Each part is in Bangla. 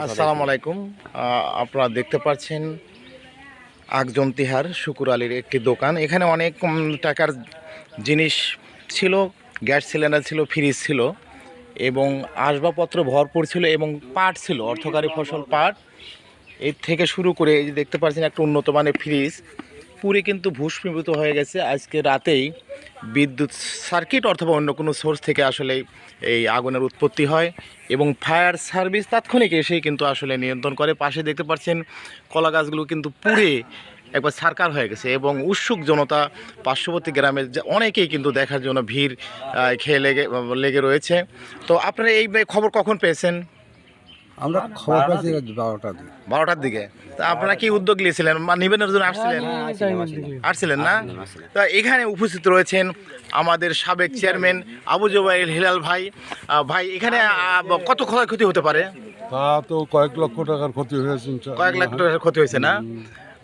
আসসালামু আলাইকুম। আপনারা দেখতে পাচ্ছেন আগজনতিহার শুকুর আলীর একটি দোকান। এখানে অনেক টাকার জিনিস ছিল, গ্যাস সিলিন্ডার ছিল, ফ্রিজ ছিল এবং আসবাবপত্র ভরপুর ছিল এবং পাট ছিল, অর্থকারী ফসল পাট। এর থেকে শুরু করে এই যে দেখতে পাচ্ছেন একটা উন্নত মানের ফ্রিজ পুরে কিন্তু ভূস্মীভূত হয়ে গেছে। আজকে রাতেই বিদ্যুৎ সার্কিট অথবা অন্য কোনো সোর্স থেকে আসলে এই আগুনের উৎপত্তি হয় এবং ফায়ার সার্ভিস তাৎক্ষণিক এসেই কিন্তু আসলে নিয়ন্ত্রণ করে। পাশে দেখতে পাচ্ছেন কলা গাছগুলো কিন্তু পুড়ে একবার ছারকার হয়ে গেছে এবং উৎসুক জনতা পার্শ্ববর্তী গ্রামের অনেকেই কিন্তু দেখার জন্য ভিড় খেয়ে লেগে রয়েছে। তো আপনারা এই খবর কখন পেয়েছেন? আমরা খবর পাইছি 12টার দিকে। তা আপনারা কি উদ্যোগ নিয়েছিলেন বা নিবেদনের জন্য আসছিলেন না? তা এখানে উপস্থিত রয়েছেন আমাদের সাবেক চেয়ারম্যান আবু জুবাইর হিলাল ভাই। ভাই, এখানে কত ক্ষয়ক্ষতি হতে পারে? তা তো কয়েক লক্ষ টাকার ক্ষতি হয়েছে। কয়েক লাখ টাকার ক্ষতি হয়েছে না?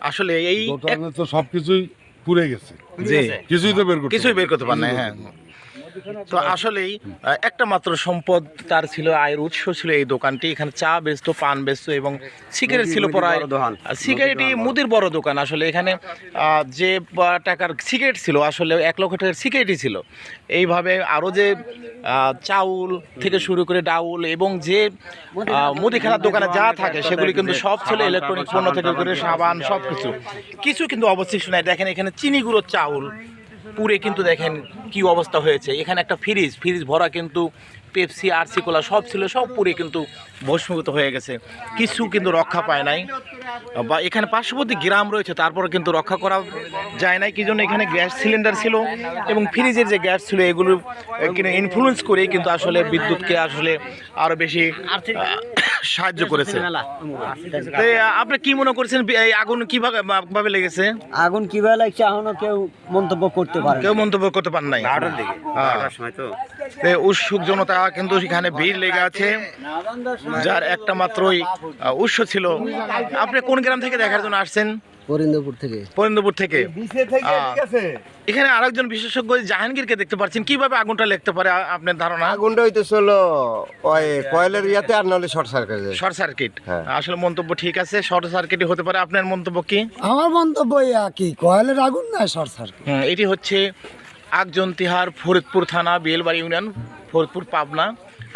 আসলে এই দোকানে তো সবকিছুই পুড়ে গেছে, জি, কিছুই বের করতে পারে না। হ্যাঁ, তো আসলেই একটা মাত্র সম্পদ তার ছিল, আয়ের উৎস ছিল এই দোকানটি। এখানে চা বেচতো, পান বেচতো এবং সিগারেট ছিল প্রায় সিগারেটই মুদির বড় দোকান। আসলে এখানে যে টাকার সিগারেট ছিল আসলে 1 লক্ষ টাকার সিগারেটই ছিল। এইভাবে আরও যে চাউল থেকে শুরু করে ডাউল এবং যে মুদিখানার দোকানে যা থাকে সেগুলি কিন্তু সব ছিল, ইলেকট্রনিক পণ্য থেকে করে সাবান সব কিছু কিন্তু অবশিষ্ট নাই। দেখেন এখানে চিনি গুঁড়ো চাউল পুরে কিন্তু দেখেন কি অবস্থা হয়েছে। এখানে একটা ফ্রিজ ভরা কিন্তু পেপসি আরসি কোলা সব ছিল, সব পুরে কিন্তু ভস্মীভূত হয়ে গেছে, কিছু কিন্তু রক্ষা পায় নাই। বা এখানে পার্শ্ববর্তী গ্রাম রয়েছে তারপরে কিন্তু রক্ষা করা যায় নাই। কি জন্য? এখানে গ্যাস সিলিন্ডার ছিল এবং ফ্রিজের যে গ্যাস ছিল এগুলো কিন্তু ইনফ্লুয়েন্স করে কিন্তু আসলে বিদ্যুৎকে আসলে আরও বেশি সাহায্য করেছে। আপনি কি মনে করছেন এই আগুন কিভাবে লেগেছে? আগুন কিভাবে লাগছে এখনো কেউ মন্তব্য করতে পারেন নাই। উৎসুক জনতা কিন্তু সেখানে ভিড় লেগে আছে, যার একটা মাত্রই উৎস ছিল। আপনি কোন গ্রাম থেকে দেখার জন্য আসছেন? পরিন্দপুর থেকে। এখানে আরেকজন বিশেষজ্ঞ জাহাঙ্গীরকে দেখতে পাচ্ছেন, কিভাবে আগুনটা লাগতে পারে আপনার ধারণা? আগুনটা হইতেছিল ওই কয়েলের ইয়াতে, আর নাহলে শর্ট সার্কিট। আসলে মন্তব্য ঠিক আছে, শর্ট সার্কিটই হতে পারে। আপনার মন্তব্য কি? আমার মন্তব্য কি কয়েলের আগুন না শর্ট সার্কিট। এটি হচ্ছে আগজনতিহার ফরিদপুর থানা, বেলবাড়ি ইউনিয়ন, ফরিদপুর, পাবনা।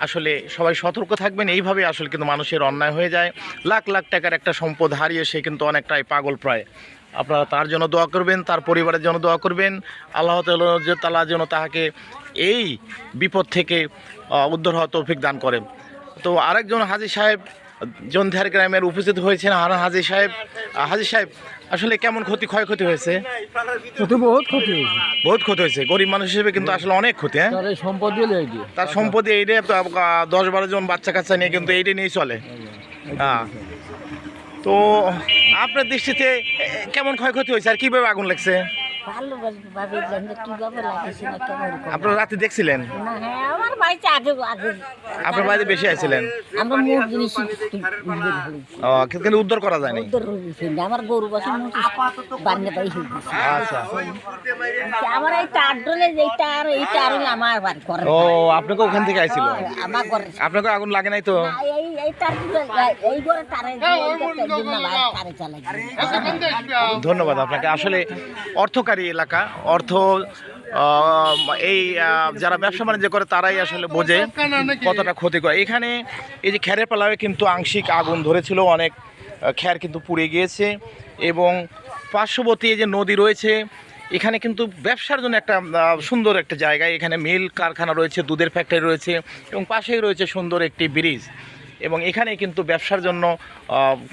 আসলে সবাই সতর্ক থাকবেন। এইভাবে আসলে কিন্তু মানুষের অন্যায় হয়ে যায়। লাখ লাখ টাকার একটা সম্পদ হারিয়ে সে কিন্তু অনেকটাই পাগল প্রায়। আপনারা তার জন্য দোয়া করবেন, তার পরিবারের জন্য দোয়া করবেন। আল্লাহ তাআলা যেন তাহাকে এই বিপদ থেকে উদ্ধার হওয়ার তৌফিক দান করেন। তো আরেকজন হাজী সাহেব জন্তিহার গ্রামের উপস্থিত হয়েছেন, হাজী সাহেব আসলে কেমন ক্ষয়ক্ষতি হয়েছে? বহুত ক্ষতি হয়েছে। গরিব মানুষ হিসেবে কিন্তু আসলে অনেক ক্ষতি। তার সম্পত্তি এইটা 10-12 জন বাচ্চা কাচ্চা নিয়ে কিন্তু এইটা নিয়ে চলে। তো আপনার দৃষ্টিতে কেমন ক্ষয়ক্ষতি হয়েছে আর কিভাবে আগুন লাগছে? আপনারা রাতে দেখছিলেন? আপনার বাড়িতে বেশি আইছিলেন? কিন্তু উদ্ধার করা যায়নি। আমার গরু বসে আচ্ছা, আমার এই তার ডলে এইটা আর এইটা আর আমার বাড়ি করে। ও, আপনাকে ওখান থেকে আইছিল? আমার ঘরে আপনাকে আগুন লাগে নাই তো? এই তার এই ঘরে তারে চালাই। ধন্যবাদ আপনাকে। আসলে অর্থকারী এলাকা, এই যারা ব্যবসা বাণিজ্য করে তারাই আসলে বোঝে কতটা ক্ষতি করে। এখানে এই যে খ্যারের পালায় কিন্তু আংশিক আগুন ধরেছিল, অনেক খ্যার কিন্তু পুড়ে গিয়েছে এবং পার্শ্ববর্তী এই যে নদী রয়েছে এখানে কিন্তু ব্যবসার জন্য একটা সুন্দর একটা জায়গা। এখানে মিল কারখানা রয়েছে, দুধের ফ্যাক্টরি রয়েছে এবং পাশেই রয়েছে সুন্দর একটি ব্রিজ এবং এখানে কিন্তু ব্যবসার জন্য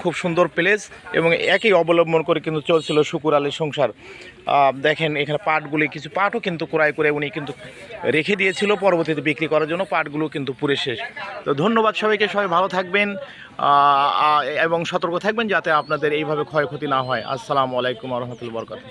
খুব সুন্দর প্লেস এবং একই অবলম্বন করে কিন্তু চলছিল শুকুর আলীর সংসার। দেখেন এখানে কিছু পাটও কিন্তু ক্রয় করে উনি কিন্তু রেখে দিয়েছিল পরবর্তীতে বিক্রি করার জন্য। পাটগুলো কিন্তু পুরে শেষ। তো ধন্যবাদ সবাইকে। সবাই ভালো থাকবেন এবং সতর্ক থাকবেন যাতে আপনাদের এইভাবে ক্ষয়ক্ষতি না হয়। আসসালামু আলাইকুম ওয়া রাহমাতুল্লাহি ওয়া বারাকাতুহু।